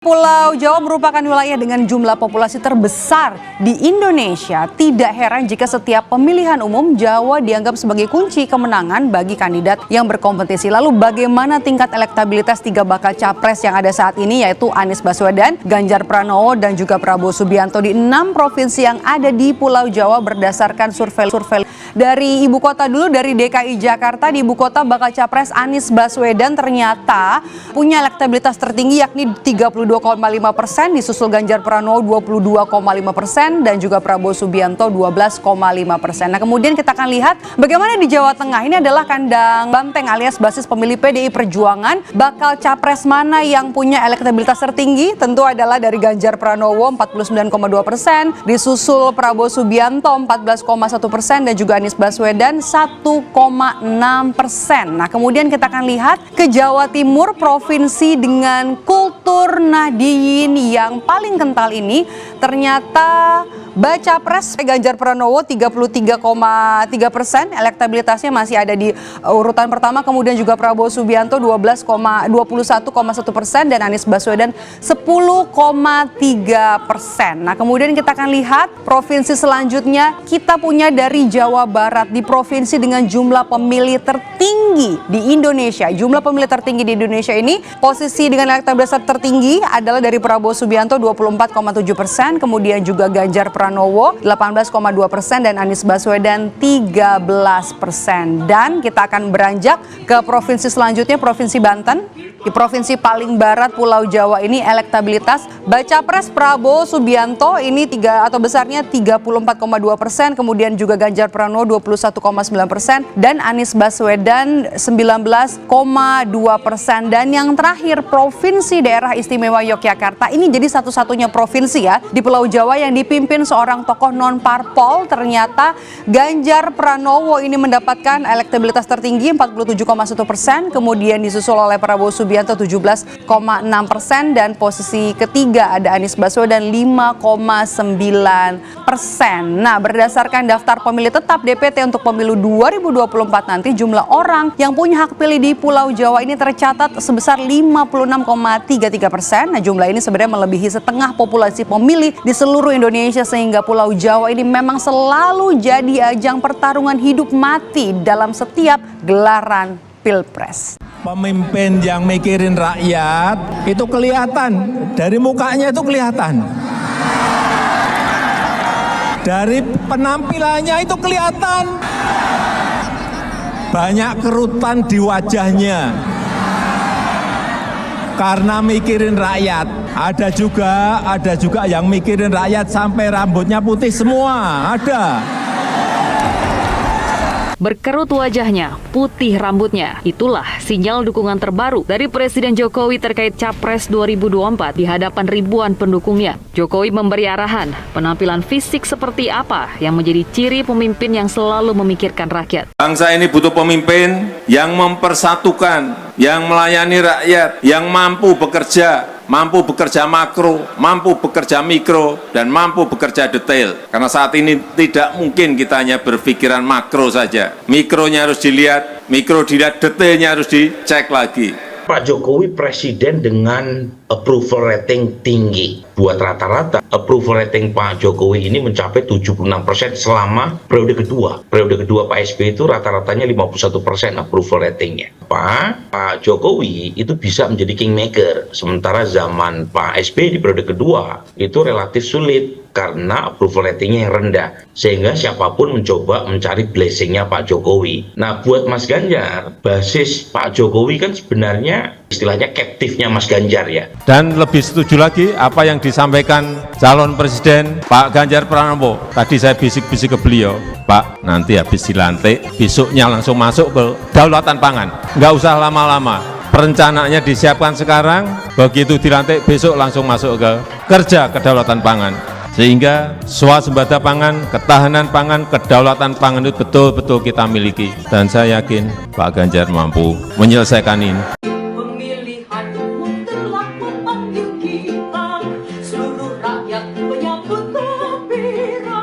Pulau Jawa merupakan wilayah dengan jumlah populasi terbesar di Indonesia. Tidak heran jika setiap pemilihan umum Jawa dianggap sebagai kunci kemenangan bagi kandidat yang berkompetisi. Lalu bagaimana tingkat elektabilitas tiga bakal capres yang ada saat ini, yaitu Anies Baswedan, Ganjar Pranowo, dan juga Prabowo Subianto di 6 provinsi yang ada di Pulau Jawa berdasarkan survei dari ibu kota dulu, dari DKI Jakarta. Di ibu kota bakal capres Anies Baswedan ternyata punya elektabilitas tertinggi yakni 32,5%, disusul Ganjar Pranowo 22,5% dan juga Prabowo Subianto 12,5%. Nah, kemudian kita akan lihat bagaimana di Jawa Tengah. Ini adalah kandang banteng alias basis pemilih PDI Perjuangan. Bakal capres mana yang punya elektabilitas tertinggi? Tentu adalah dari Ganjar Pranowo 49,2%, disusul Prabowo Subianto 14,1% dan juga Anies Baswedan 1,6%. Nah, kemudian kita akan lihat ke Jawa Timur, provinsi dengan kultur nahdiyin yang paling kental ini. Ternyata baca pres Ganjar Pranowo 33,3%, elektabilitasnya masih ada di urutan pertama. Kemudian juga Prabowo Subianto 21,1% dan Anies Baswedan 10,3%. Nah, kemudian kita akan lihat provinsi selanjutnya. Kita punya dari Jawa Barat, di provinsi dengan jumlah pemilih tertinggi di Indonesia. Jumlah pemilih tertinggi di Indonesia ini, posisi dengan elektabilitas tertinggi adalah dari Prabowo Subianto 24,7%, kemudian juga Ganjar Pranowo 18,2% dan Anies Baswedan 13%. Dan kita akan beranjak ke provinsi selanjutnya, Provinsi Banten. Di provinsi paling barat Pulau Jawa ini, elektabilitas baca pres Prabowo Subianto ini besarnya 34,2%, kemudian juga Ganjar Pranowo 21,9% dan Anies Baswedan 19,2%. Dan yang terakhir, Provinsi Daerah Istimewa Yogyakarta. Ini jadi satu-satunya provinsi ya di Pulau Jawa yang dipimpin seorang tokoh non-parpol. Ternyata Ganjar Pranowo ini mendapatkan elektabilitas tertinggi 47,1%, kemudian disusul oleh Prabowo Subianto 17,6% dan posisi ketiga ada Anies Baswedan 5,9%. Nah, berdasarkan daftar pemilih tetap DPT untuk pemilu 2024 nanti, jumlah orang yang punya hak pilih di Pulau Jawa ini tercatat sebesar 56,33%. Nah, jumlah ini sebenarnya melebihi setengah populasi pemilih di seluruh Indonesia, sehingga Pulau Jawa ini memang selalu jadi ajang pertarungan hidup mati dalam setiap gelaran Pilpres. Pemimpin yang mikirin rakyat itu kelihatan, dari mukanya itu kelihatan. Dari penampilannya itu kelihatan. Banyak kerutan di wajahnya. Karena mikirin rakyat. Ada juga yang mikirin rakyat sampai rambutnya putih semua, ada. Berkerut wajahnya, putih rambutnya. Itulah sinyal dukungan terbaru dari Presiden Jokowi terkait Capres 2024 di hadapan ribuan pendukungnya. Jokowi memberi arahan penampilan fisik seperti apa yang menjadi ciri pemimpin yang selalu memikirkan rakyat. Bangsa ini butuh pemimpin yang mempersatukan, yang melayani rakyat, yang mampu bekerja makro, mampu bekerja mikro, dan mampu bekerja detail. Karena saat ini tidak mungkin kita hanya berpikiran makro saja. Mikronya harus dilihat, detailnya harus dicek lagi. Pak Jokowi presiden dengan approval rating tinggi. Buat rata-rata, approval rating Pak Jokowi ini mencapai 76% selama periode kedua. Periode kedua Pak SBY itu rata-ratanya 51% approval ratingnya. Pak Jokowi itu bisa menjadi kingmaker. Sementara zaman Pak SBY di periode kedua itu relatif sulit karena approval ratingnya yang rendah. Sehingga siapapun mencoba mencari blessingnya Pak Jokowi. Nah, buat Mas Ganjar, basis Pak Jokowi kan sebenarnya istilahnya captive-nya Mas Ganjar ya. Dan lebih setuju lagi apa yang disampaikan calon presiden Pak Ganjar Pranowo. Tadi saya bisik-bisik ke beliau, Pak, nanti habis dilantik, besoknya langsung masuk ke kedaulatan pangan. Nggak usah lama-lama. Perencanaannya disiapkan sekarang, begitu dilantik besok langsung masuk ke kerja kedaulatan pangan. Sehingga swasembada pangan, ketahanan pangan, kedaulatan pangan itu betul-betul kita miliki. Dan saya yakin Pak Ganjar mampu menyelesaikan ini.